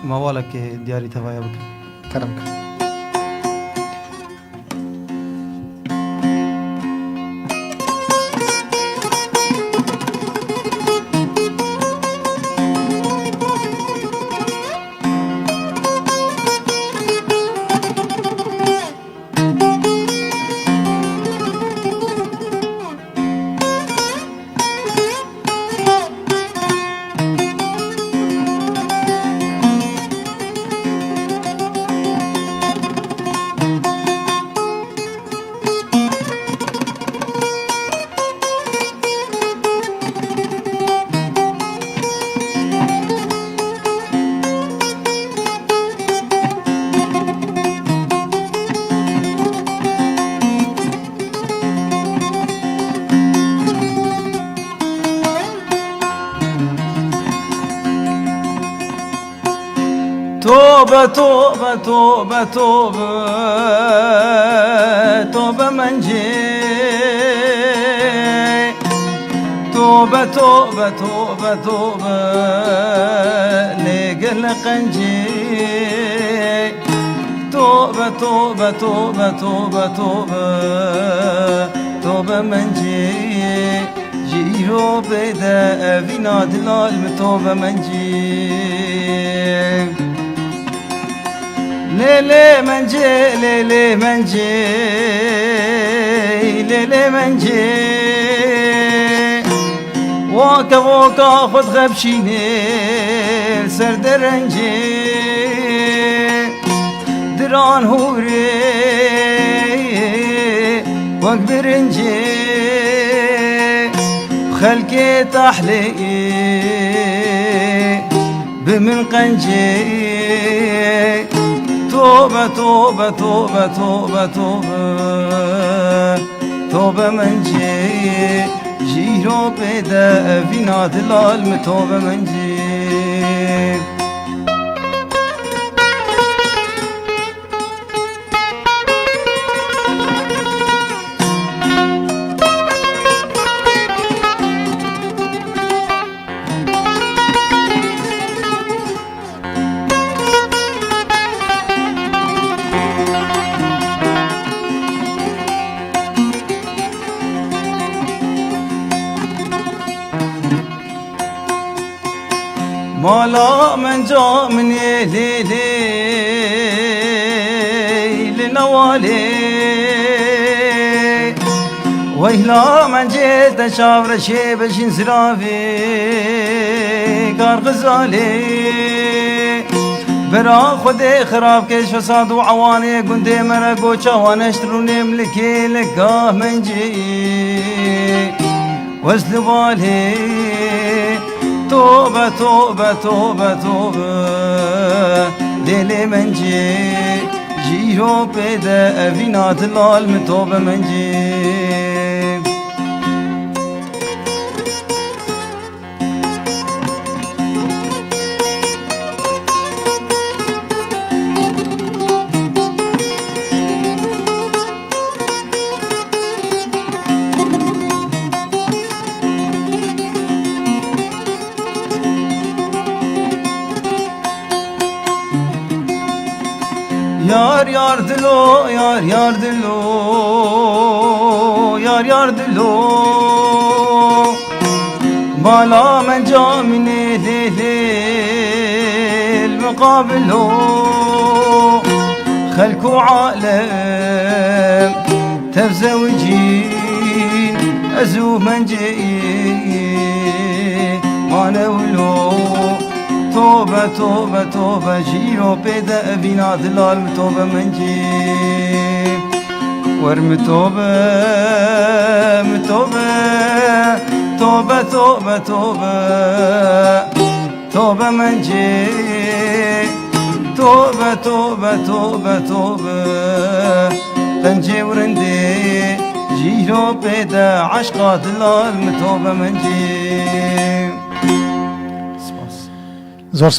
ماوالك دياري تفايا بك كرمك توبة توبة توبة توبة توبة منجي توبة توبة توبة توبة لقل قنجي توبة توبة توبة توبة توبة توبة منجي جيرو بدا فينا دلال توبة منجي ليلي منجي ليلي منجي ليلي منجي واكا واكا خد غبشيني سر درنجي دران هوري واكبرنجي خلقي تحلي بمن قنجي توبة توبة توبة توبة توبة توبة منجي جيرو بدا فينا دلال توبة منجي مالا من جا من ليلي لنوالي ويلا من جيت شاور شيب شنسرافي قار غزالي برا خدي خراب كيش فساد وعواني قندي مرقو شوان اشتروني ملكي لقاه من جي وزل بالي توبة توبة توبة توبة ليلي منجي جيرو بدا فينا دلال من توبة منجي Yar yar dilo, yar yar dilo, yar yar dilo. Bala men camine lil مقابله خلق عالم تزوجين أزو من جي ما نولو توبة توبة توبة جيرو بدا بينا دلال توبة من جي ورم توبة متوبة توبة توبة توبة توبة من جي توبة توبة توبة توبة تنجي ورندي جيرو بدا عشقا دلال متوبة من جي زور